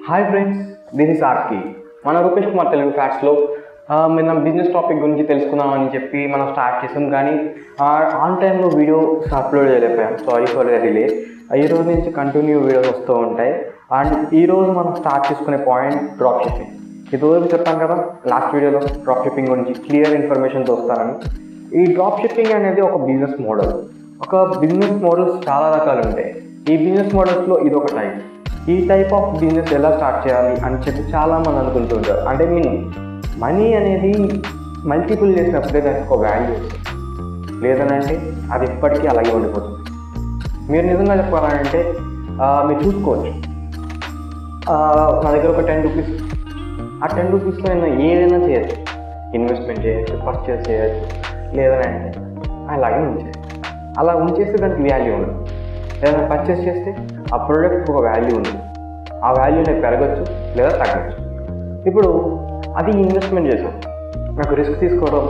Hi friends, this is ఆర్కి. మన రూపేష్ కుమార్ తెలుగు ఫ్యాక్ట్స్లో మనం బిజినెస్ టాపిక్ గురించి తెలుసుకుందామని చెప్పి మనం స్టార్ట్ చేసాం. కానీ ఆన్ టైంలో వీడియో అప్లోడ్ చేయలేకపోయాం. Sorry for the delay. ఈ రోజు నుంచి కంటిన్యూ వీడియోస్ వస్తూ ఉంటాయి. అండ్ ఈరోజు మనం స్టార్ట్ చేసుకునే పాయింట్ డ్రాప్ షిప్పింగ్. ఇదివరకు చెప్పాం కదా లాస్ట్ వీడియోలో డ్రాప్ షిప్పింగ్ గురించి క్లియర్ ఇన్ఫర్మేషన్తో వస్తారని. ఈ డ్రాప్ షిప్పింగ్ అనేది ఒక బిజినెస్ మోడల్. ఒక బిజినెస్ మోడల్స్ చాలా రకాలు ఉంటాయి. ఈ బిజినెస్ మోడల్స్లో ఇది ఒక టైప్. ఈ టైప్ ఆఫ్ బిజినెస్ ఎలా స్టార్ట్ చేయాలి అని చెప్పి చాలామంది అనుకుంటూ ఉంటారు. అంటే మనీ అనేది మల్టిపుల్ చేసినప్పుడే దానికి ఒక వాల్యూ వస్తుంది, లేదనంటే అది ఇప్పటికీ అలాగే ఉండిపోతుంది. మీరు నిజంగా చెప్పాలంటే మీరు చూసుకోవచ్చు, నా దగ్గర ఒక 10 రూపీస్, ఆ 10 రూపీస్లో నేను ఏదైనా చేయొచ్చు. ఇన్వెస్ట్మెంట్ చేయొచ్చు, పర్చేస్ చేయొచ్చు, లేదనంటే అలాగే ఉంచేది. అలా ఉంచేస్తే దానికి వాల్యూ ఉండదు. ఏదైనా పర్చేస్ చేస్తే ఆ ప్రోడక్ట్కి ఒక వాల్యూ ఉంది. ఆ వాల్యూ నాకు పెరగచ్చు లేదా తగ్గచ్చు. ఇప్పుడు అది ఇన్వెస్ట్మెంట్ చేసాం, నాకు రిస్క్ తీసుకోవడం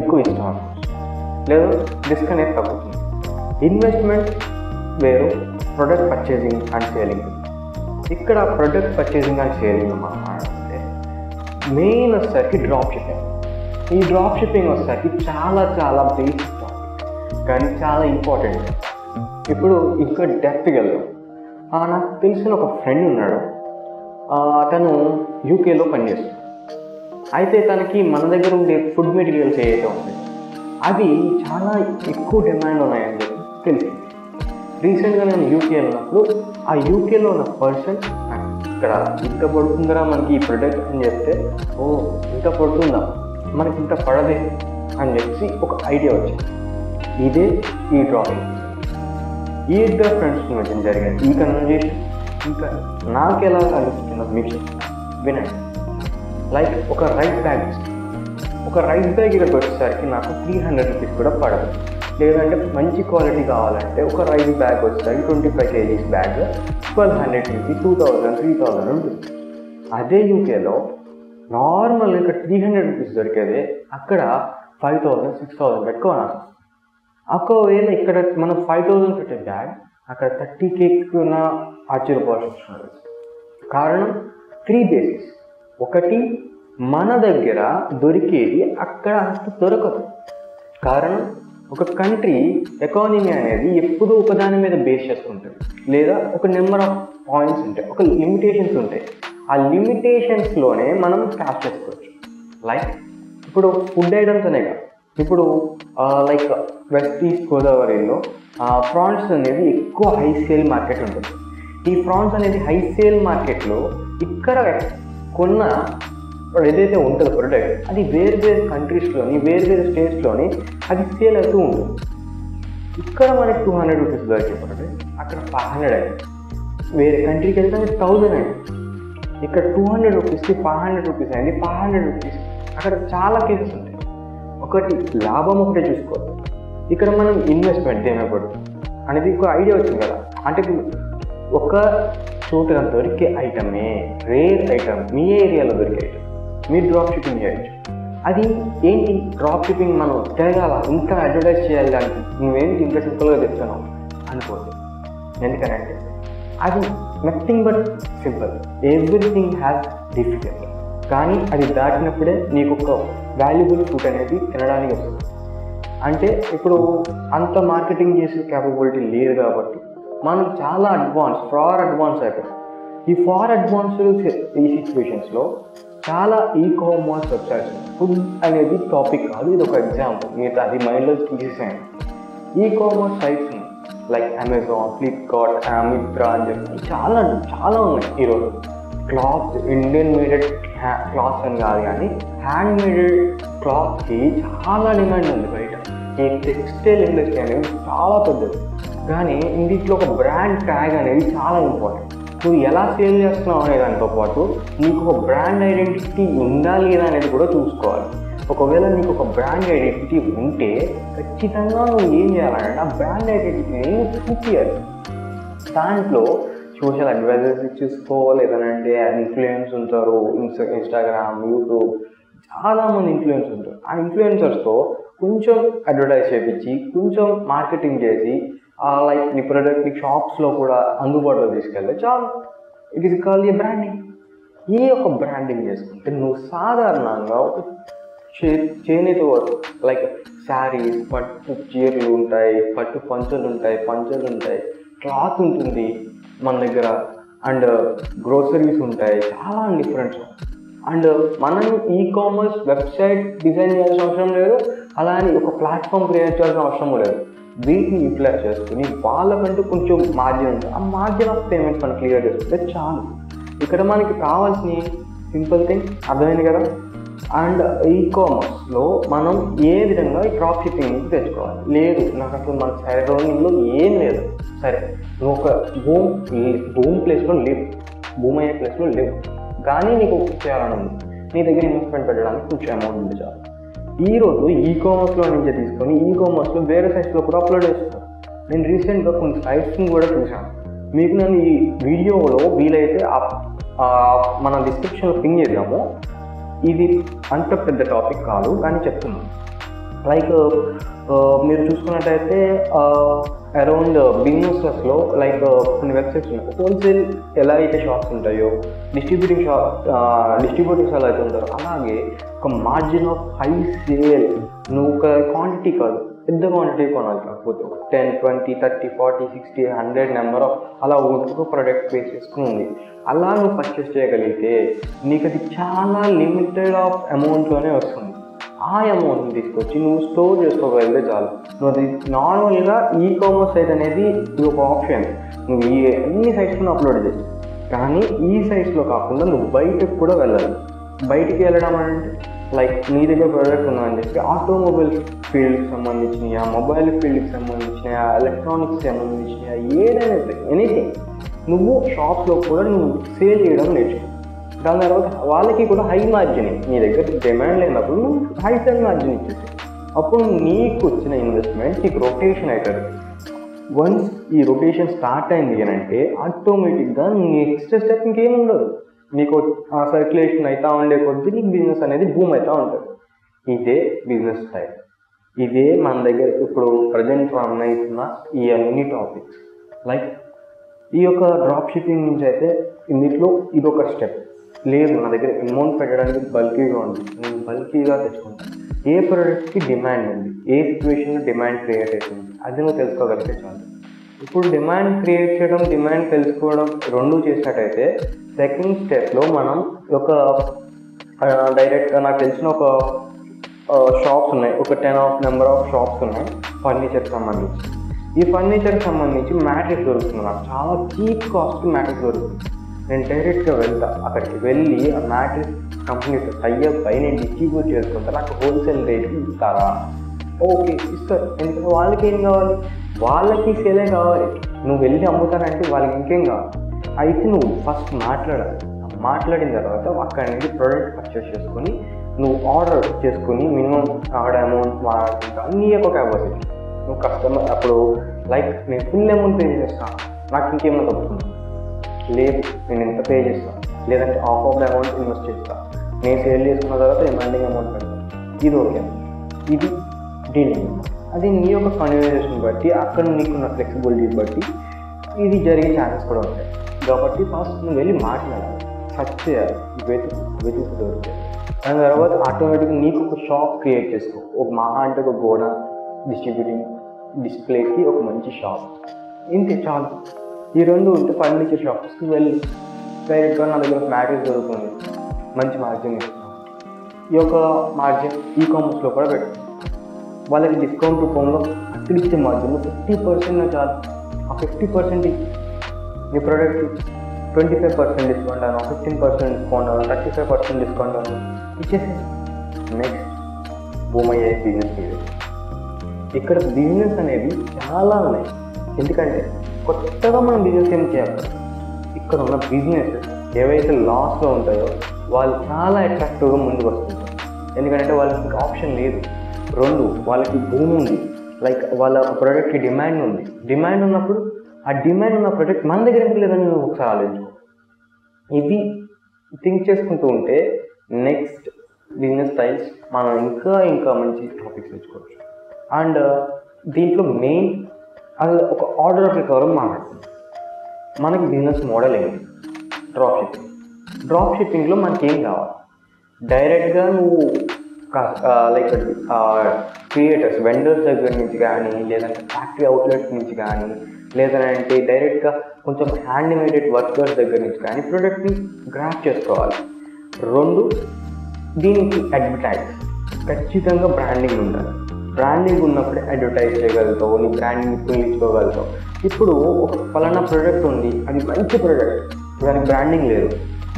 ఎక్కువ ఇష్టం అనుకోవచ్చు, లేదా రిస్క్ అనేది తగ్గుతుంది. ఇన్వెస్ట్మెంట్ వేరు, ప్రొడక్ట్ పర్చేసింగ్ అండ్ సేలింగ్. ఇక్కడ ప్రొడక్ట్ పర్చేసింగ్ అండ్ సేలింగ్ మాట్లాడితే మెయిన్ వచ్చేసరికి డ్రాప్ షిప్పింగ్. ఈ డ్రాప్ షిప్పింగ్ వచ్చేసరికి చాలా చాలా బేసిక్ టాపిక్, కానీ చాలా ఇంపార్టెంట్. ఇప్పుడు ఇంకా డెప్త్కి వెళ్దాం. నాకు తెలిసిన ఒక ఫ్రెండ్ ఉన్నాడు. అతను యూకేలో పనిచేస్తాడు. అయితే తనకి మన దగ్గర ఉండే ఫుడ్ మెటీరియల్స్ ఏవైతే ఉంటాయి అవి చాలా ఎక్కువ డిమాండ్ ఉన్నాయని చెప్పి తెలిసింది. రీసెంట్గా నేను యూకే వెళ్ళినప్పుడు ఆ యూకేలో ఉన్న పర్సన్ ఇక్కడ ఇంత పడుతుందా మనకి ఈ ప్రొడక్ట్ అని చెప్తే, ఓ ఇంత పడుతుందా, మనకి ఇంత పడదే అని చెప్పి ఒక ఐడియా వచ్చింది. ఇదే ఈ డ్రాపింగ్. ఈ ఇద్దరు ఫ్రెండ్స్ మధ్య జరిగిన ఈ కన్వర్జేషన్ ఇంకా నాకు ఎలా అనిపిస్తుందో మీకు వినండి. లైక్ ఒక రైస్ బ్యాగ్ ఇక్కడికి వచ్చేసరికి నాకు 300 రూపీస్ కూడా పడదు. లేదంటే మంచి క్వాలిటీ కావాలంటే ఒక రైస్ బ్యాగ్ వచ్చేసరికి 25 kgs బ్యాగ్ 1200 రూపీస్, 2000, 3000 ఉంటుంది. అదే యూకేలో నార్మల్ ఇక్కడ 300 రూపీస్ దొరికేదే అక్కడ 5000, 6000 పెట్టుకోవాలి. ఒకవేళ ఇక్కడ మనం 5000 పెట్టే బ్యాగ్ అక్కడ 30K ఆశ్చర్యపోవాల్సి వస్తుంది. కారణం 3 బేసిస్. ఒకటి, మన దగ్గర దొరికేది అక్కడ అంత దొరకదు. కారణం, ఒక కంట్రీ ఎకానమీ అనేది ఎప్పుడూ ఒకదాని మీద బేస్ చేసుకుంటుంది, లేదా ఒక నెంబర్ ఆఫ్ పాయింట్స్ ఉంటాయి, ఒక లిమిటేషన్స్ ఉంటాయి. ఆ లిమిటేషన్స్లోనే మనం క్యాష్ చేసుకోవచ్చు. లైక్ ఇప్పుడు ఫుడ్ ఐటమ్స్ అనే కాదు, ఇప్పుడు లైక్ వెస్ట్ ఈస్ట్ గోదావరిలో ప్రాన్స్ అనేది ఎక్కువ హై సేల్ మార్కెట్ ఉంటుంది. ఈ ప్రాన్స్ అనేది హై సేల్ మార్కెట్లో ఇక్కడ కొన్న ఏదైతే ఉంటుందో ప్రొడక్ట్ అది వేరు కంట్రీస్లోని వేరు స్టేట్స్లోని అది సేల్ అవుతూ ఉంటుంది. ఇక్కడ మనకి 200 రూపీస్ దొరికే ప్రొడక్ట్ అక్కడ 500 అయింది. వేరే కంట్రీకి వెళ్తే అది 1000 అయింది. ఇక్కడ 200 రూపీస్కి 500 రూపీస్ అయింది. 500 రూపీస్ అక్కడ చాలా కేసెస్ ఉంటాయి. ఒకటి లాభం ఒకటే చూసుకోవాలి. ఇక్కడ మనం ఇన్వెస్ట్మెంట్ ఏమైపోతుంది అనేది ఒక ఐడియా వచ్చింది కదా. అంటే ఒక చోట దొరికే ఐటమే, రేర్ ఐటమ్, మీ ఏరియాలో దొరికే ఐటమ్ మీరు డ్రాప్ షిప్పింగ్ చేయొచ్చు. అది ఏంటి డ్రాప్ షిప్పింగ్ మనం తిరగాల, ఇంకా అడ్వర్టైజ్ చేయాలి, దానికి నువ్వేంటి ఇంకా సింపుల్గా చెప్తున్నావు అనుకోండి. ఎందుకనంటే అది nothing but simple. Everything has difficult. కానీ అది దాటినప్పుడే నీకు ఒక వాల్యుబుల్ ఫుడ్ అనేది తినడానికి వస్తుంది. అంటే ఇప్పుడు అంత మార్కెటింగ్ చేసే క్యాపబిలిటీ లేదు కాబట్టి మనం చాలా ఫార్ అడ్వాన్స్ అయిపోయాం. ఈ ఫార్ అడ్వాన్స్డ్ ఈ సిచ్యువేషన్స్లో చాలా కామర్స్ వెబ్సైట్స్, ఫుడ్ అనేది టాపిక్ కాదు, ఇది ఒక ఎగ్జాంపుల్, మీరు అది మైండ్లో తీసేసేయండి. Commerce sites like Amazon, Flipkart, Myntra అని చెప్పి చాలా ఉన్నాయి. ఈరోజు క్లాత్, ఇండియన్ మేడెడ్ క్లాత్స్ అని కాదు కానీ హ్యాండ్ మేడెడ్ క్లాత్కి చాలా డిమాండ్ ఉంది బయట. ఈ టెక్స్టైల్ ఇండస్ట్రీ అనేది చాలా పెద్దది. కానీ ఇందులో ఒక బ్రాండ్ ట్యాగ్ అనేది చాలా ఇంపార్టెంట్. నువ్వు ఎలా సేల్ చేస్తున్నావు అనే దానితో పాటు నీకు ఒక బ్రాండ్ ఐడెంటిటీ ఉందా లేదా అనేది కూడా చూసుకోవాలి. ఒకవేళ నీకు ఒక బ్రాండ్ ఐడెంటిటీ ఉంటే ఖచ్చితంగా నువ్వు ఏం చేయాలంటే ఆ బ్రాండ్ ఐడెంటిటీని చూపించాలి. దాంట్లో సోషల్ అడ్వైజర్స్ చూసుకో, లేదనంటే ఇన్ఫ్లుయెన్స్ ఉంటారు, ఇన్స్టాగ్రామ్, యూట్యూబ్, చాలామంది ఇన్ఫ్లుయెన్స్ ఉంటారు. ఆ ఇన్ఫ్లుయెన్సర్స్తో కొంచెం అడ్వర్టైజ్ చేయించి, కొంచెం మార్కెటింగ్ చేసి లైక్ నీ ప్రోడక్ట్ని షాప్స్లో కూడా అందుబాటులో తీసుకెళ్తే చాలు. It is call A branding. ఈ యొక్క బ్రాండింగ్ చేసుకుంటే నువ్వు సాధారణంగా ఒక చేనేత వర్క్ లైక్ శారీస్, పట్టు చీరలు ఉంటాయి, పట్టు పంచలు ఉంటాయి, క్లాత్ ఉంటుంది మన దగ్గర, అండ్ గ్రోసరీస్ ఉంటాయి, చాలా డిఫరెంట్స్. అండ్ మనం కామర్స్ వెబ్సైట్ డిజైన్ చేయాల్సిన అవసరం లేదు, అలా అని ఒక ప్లాట్ఫామ్ క్రియేట్ చేయాల్సిన అవసరం లేదు. వీటిని యూటిలైజ్ చేసుకుని వాళ్ళకంటూ కొంచెం మార్జిన్ ఉంటుంది, ఆ మార్జిన్ ఆఫ్ పేమెంట్స్ మనం క్లియర్ చేసుకుంటే చాలు. ఇక్కడ మనకి కావాల్సిన సింపుల్ థింగ్ అర్థమైంది కదా. అండ్ కామర్స్లో మనం ఏ విధంగా ఈ డ్రాప్ షిప్పింగ్ నుంచి తెచ్చుకోవాలి. లేదు నాకు అసలు మన సరౌండింగ్లో ఏం లేదు, సరే నువ్వు ఒక భూమి ప్లేస్లో లేవు, భూమి అయ్యే ప్లేస్లో లేవు, కానీ నీకు చేయాలని ఉంది, నీ దగ్గర ఇన్వెస్ట్మెంట్ పెట్టడానికి కొంచెం అమౌంట్ ఉంది చాలు. ఈరోజు కామర్స్లో నుంచి తీసుకొని కామర్స్లో వేరే సైట్స్లో కూడా అప్లోడ్ చేస్తున్నాను. నేను రీసెంట్గా కొన్ని సైట్స్ని కూడా చూశాను. మీకు నేను ఈ వీడియోలో వీలైతే మన డిస్క్రిప్షన్లో పింగ్ చేద్దాము. ఇది అంత పెద్ద టాపిక్ కాదు కానీ చెప్తున్నాను. లైక్ మీరు చూసుకున్నట్టయితే అరౌండ్ బిజినెస్లో లైక్ కొన్ని వెబ్సైట్స్ ఉన్నాయి. హోల్సేల్ ఎలా అయితే షాప్స్ ఉంటాయో, డిస్ట్రిబ్యూటర్స్ ఎలా అయితే ఉంటారో, అలాగే ఒక మార్జిన్ ఆఫ్ హై సేల్. నువ్వు ఒక క్వాంటిటీ కాదు, పెద్ద క్వాంటిటీ కొనాలి, కాకపోతే 10, 20, 30, 40, 60, 100 నెంబర్ ఆఫ్ అలా ఒక్కొక్క ప్రోడక్ట్ బేస్ చేసుకుని ఉంది. అలా నువ్వు పర్చేస్ చేయగలిగితే నీకు అది చాలా లిమిటెడ్ ఆఫ్ అమౌంట్లోనే వస్తుంది. ఆ అమౌంట్ని తీసుకొచ్చి నువ్వు స్టోర్ చేసుకోగలిగితే చాలు. నువ్వు అది నార్మల్గా కామర్స్ సైట్ అనేది ఇది ఒక ఆప్షన్, నువ్వు అన్ని సైట్స్లో అప్లోడ్ చేసి, కానీ ఈ సైట్స్లో కాకుండా నువ్వు బయటకు కూడా వెళ్ళాలి. బయటికి వెళ్ళడం అంటే లైక్ నీ దగ్గర ప్రోడక్ట్ ఉందని చెప్పి ఆటోమొబైల్ ఫీల్డ్కి సంబంధించినయా, మొబైల్ ఫీల్డ్కి సంబంధించినయా, ఎలక్ట్రానిక్స్ సంబంధించినయా, ఏదైనా ఎనీథింగ్ నువ్వు షాప్లో కూడా నువ్వు సేల్ చేయడం నేర్చుకో. దాని తర్వాత వాళ్ళకి కూడా హై మార్జిన్, నీ దగ్గర డిమాండ్ లేనప్పుడు నువ్వు హై సెల్ మార్జిన్ ఇచ్చేసి, అప్పుడు నీకు వచ్చిన ఇన్వెస్ట్మెంట్ నీకు రొటేషన్ అవుతుంది. వన్స్ ఈ రొటేషన్ స్టార్ట్ అయింది అని అంటే ఆటోమేటిక్గా నెక్స్ట్ స్టెప్ ఇంకేం ఉండదు. నీకు ఆ సర్క్యులేషన్ అవుతూ ఉండే కొద్దీ నీకు బిజినెస్ అనేది బూమ్ అవుతూ ఉంటుంది. ఇదే బిజినెస్ స్టైల్. ఇదే మన దగ్గర ఇప్పుడు ప్రజెంట్ రన్ అవుతున్న ఈ అన్ని టాపిక్స్. లైక్ ఈ యొక్క డ్రాప్ షిప్పింగ్ నుంచి అయితే ఇందులో ఇదొక స్టెప్. లేదు నా దగ్గర అమౌంట్ పెట్టడానికి బల్కీగా ఉంది, నేను బల్కీగా తెచ్చుకుంటాను. ఏ ప్రోడక్ట్కి డిమాండ్ ఉంది, ఏ సిచ్యువేషన్లో డిమాండ్ క్రియేట్ అవుతుంది, అది నువ్వు తెలుసుకోగలిగితే చాలు. ఇప్పుడు డిమాండ్ క్రియేట్ చేయడం, డిమాండ్ తెలుసుకోవడం రెండు చేసినట్టయితే సెకండ్ స్టెప్లో మనం ఒక డైరెక్ట్గా నాకు తెలిసిన ఒక షాప్స్ ఉన్నాయి, ఒక 10 నెంబర్ ఆఫ్ షాప్స్ ఉన్నాయి ఫర్నిచర్కి సంబంధించి. ఈ ఫర్నిచర్కి సంబంధించి మ్యాట్రిక్స్ దొరుకుతుంది, నాకు చాలా చీప్ కాస్ట్కి మ్యాట్రిక్స్ దొరుకుతుంది. నేను డైరెక్ట్గా అక్కడికి వెళ్ళి ఆ మ్యాట్రిక్స్ కంపెనీతో టైఅప్ అయి నేను డిస్ట్రిబ్యూట్ చేసుకుంటా, నాకు హోల్సేల్ రేట్కి ఇస్తారా? ఓకే ఇస్తారు, ఎందుకంటే వాళ్ళకి ఏం కావాలి, వాళ్ళకి సేలే కావాలి. నువ్వు వెళ్ళి అమ్ముతానంటే వాళ్ళకి ఇంకేం కావాలి. అయితే నువ్వు ఫస్ట్ మాట్లాడాలి. మాట్లాడిన తర్వాత అక్కడి నుంచి ప్రోడక్ట్ పర్చేస్ చేసుకొని నువ్వు ఆర్డర్ చేసుకుని మినిమం ఆర్డర్ అమౌంట్ మాట్లాడుకుంటా నీ యొక్క కెపాసిటీ. నువ్వు కస్టమర్ అప్పుడు లైక్ నేను ఫుల్ అమౌంట్ పే చేస్తాను, నాకు ఇంకేమైనా తప్పుతుంది, లేదు నేను ఎంత పే చేస్తాను, లేదంటే half of the amount invest చేస్తాను, నేను సేల్ చేసుకున్న తర్వాత రిమైండింగ్ అమౌంట్ పెడతాను, ఇది ఓకే. ఇది డీలింగ్. అది నీ యొక్క కన్వీనియన్స్ని బట్టి, అక్కడ నీకున్న ఫ్లెక్సిబిలిటీ బట్టి ఇది జరిగే ఛాన్సెస్ కూడా ఉంటాయి. కాబట్టి ఫస్ట్ నువ్వు వెళ్ళి మాట్లాడాలి, సర్చ్ చేయాలి, వెతుకు దొరుకుతాయి. దాని తర్వాత ఆటోమేటిక్గా నీకు ఒక షాప్ క్రియేట్ చేసుకో. ఒక మహా అంటే ఒక గోడా డిస్ట్రిబ్యూటింగ్ డిస్ప్లేకి ఒక మంచి షాప్, ఇంతే చాలు. ఈ రెండు ఉంటే ఫర్నిచర్ షాప్స్కి వెళ్ళి డైరెక్ట్గా నా దగ్గర మ్యాట్రిక్స్ దొరుకుతుంది, మంచి మార్జిన్ ఇస్తున్నాను. ఈ యొక్క మార్జిన్ కామర్స్లో కూడా పెట్టు. వాళ్ళకి డిస్కౌంట్ రూపంలో అక్కడ ఇచ్చే మార్జిన్లో 50% చాలు. ఆ 50% నీ ప్రోడక్ట్ 25% డిస్కౌంట్ అను, 15% డిస్కౌంట్ అను, 35% డిస్కౌంట్ అను ఇచ్చేసి నెక్స్ట్ బూమ్ అయ్యే బిజినెస్ ఇది. ఇక్కడ బిజినెస్ అనేది చాలా ఉన్నాయి, ఎందుకంటే కొత్తగా మనం బిజినెస్ ఏం చేయాలి. ఇక్కడ ఉన్న బిజినెస్ ఏవైతే లాస్లో ఉంటాయో వాళ్ళు చాలా అట్రాక్టివ్గా ముందుకు వస్తుంటారు. ఎందుకంటే వాళ్ళకి ఆప్షన్ లేదు. రెండు, వాళ్ళకి భూమి ఉంది, లైక్ వాళ్ళ ప్రోడక్ట్కి డిమాండ్ ఉంది. డిమాండ్ ఉన్నప్పుడు ఆ డిమాండ్ ఉన్న ప్రోడక్ట్ మన దగ్గర ఎందుకు లేదని నువ్వు ఒకసారి ఆలోచించుకో. ఇది థింక్ చేసుకుంటూ ఉంటే నెక్స్ట్ బిజినెస్ స్టైల్స్ మనం ఇంకా మంచి టాపిక్స్ తెచ్చుకోవచ్చు. అండ్ దీంట్లో మెయిన్ అది ఒక ఆర్డర్ ప్రకారం మాట్లాడుతుంది. మనకి బిజినెస్ మోడల్ ఏంటి, డ్రాప్ షిప్పింగ్లో మనకి ఏం కావాలి, డైరెక్ట్గా నువ్వు లైక్ క్రియేటర్స్ వెండర్స్ దగ్గర నుంచి కానీ, లేదంటే ఫ్యాక్టరీ అవుట్లెట్స్ నుంచి కానీ, లేదంటే డైరెక్ట్గా కొంచెం హ్యాండ్మేడెడ్ వర్కర్స్ దగ్గర నుంచి కానీ ప్రోడక్ట్ని గ్రాప్ చేసుకోవాలి. 2, దీనికి అడ్వర్టైజ్, ఖచ్చితంగా బ్రాండింగ్ ఉండాలి. బ్రాండింగ్ ఉన్నప్పుడే అడ్వర్టైజ్ చేయగలుగుతావు, నీ బ్రాండింగ్ పిలిచుకోగలుగుతావు. ఇప్పుడు ఒక ఫలానా ప్రోడక్ట్ ఉంది, అది మంచి ప్రోడక్ట్, దానికి బ్రాండింగ్ లేదు.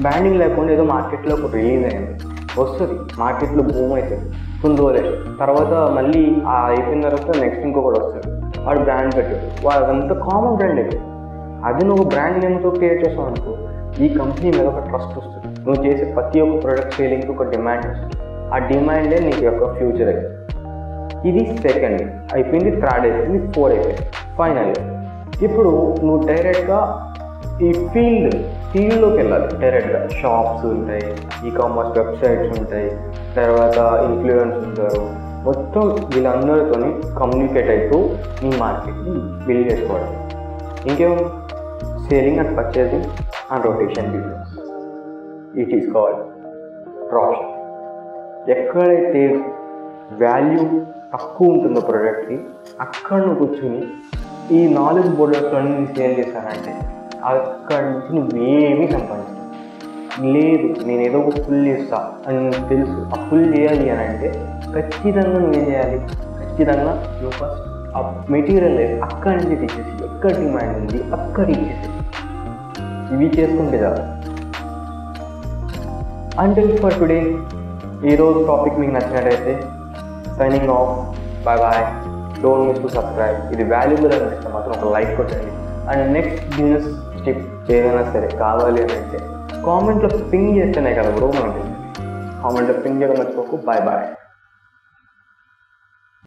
బ్రాండింగ్ లేకుండా ఏదో మార్కెట్లో ఒక రిలీజ్ అయింది, వస్తుంది మార్కెట్లో బూమ్ అవుతుంది కొన్ని రోజులే, తర్వాత మళ్ళీ అయిపోయిన తర్వాత నెక్స్ట్ ఇంకొకటి వస్తుంది, వాడు బ్రాండ్ పెట్టాడు, వాడంతా కామన్ బ్రాండ్ అయిపోయింది. అది నువ్వు బ్రాండ్ నేమ్తో క్రియేట్ చేస్తావు అనుకో, ఈ కంపెనీ మీద ఒక ట్రస్ట్ వస్తుంది. నువ్వు చేసే ప్రతి ఒక్క ప్రోడక్ట్ సేలింగ్కి ఒక డిమాండ్ వస్తుంది. ఆ డిమాండే నీకు యొక్క ఫ్యూచర్ అయిపోయింది. ఇది సెకండ్ అయిపోయింది, థర్డ్ అయిపోయింది, 4 అయిపోయింది. ఫైనల్ ఇప్పుడు నువ్వు డైరెక్ట్గా ఈ ఫీల్డ్లోకి వెళ్ళాలి. డైరెక్ట్గా షాప్స్ ఉంటాయి, ఈ-కామర్స్ వెబ్సైట్స్ ఉంటాయి, తర్వాత ఇన్ఫ్లుయెన్స్ ఉంటారు, మొత్తం వీళ్ళందరితో కమ్యూనికేట్ అవుతూ నీ మార్కెట్ని బిల్డ్ చేసుకోవడం. ఇంకేం selling and purchasing and rotation business. It is called drop. ఎక్కడైతే వాల్యూ తక్కువ ఉంటుందో ప్రోడక్ట్కి, అక్కడ నువ్వు కూర్చుని ఈ 4 బోర్డర్స్లో నేను సేల్ చేశానంటే అక్కడి నుంచి నువ్వేమీ సంపాదించావు. లేదు నేను ఏదో ఒక ఫుల్ చేస్తా అని నీకు తెలుసు, ఆ ఫుల్ చేయాలి అని అంటే ఖచ్చితంగా నువ్వేం చేయాలి, ఖచ్చితంగా నువ్వు ఫస్ట్ ఆ మెటీరియల్ అక్కడి నుంచి తీసేసి, ఎక్కడ డిమాండ్ ఉంది అక్కడ ఇచ్చేసి, ఇవి చేసుకుంటే చాలు. అంటిల్ ఫర్ టుడే, ఈరోజు టాపిక్ మీకు నచ్చినట్టయితే signing off, bye bye. Don't miss to subscribe. ఇది వాల్యుబుల్ అనిపిస్తే మాత్రం ఒక లైక్ కొట్టండి. అండ్ నెక్స్ట్ బిజినెస్ టిప్ ఏదైనా సరే కావాలి అని అంటే కామెంట్లో పింగ్ చేస్తేనే కదా బ్రో మనకి. కామెంట్లో పింగ్ చేయడం మర్చిపోకు. Bye bye.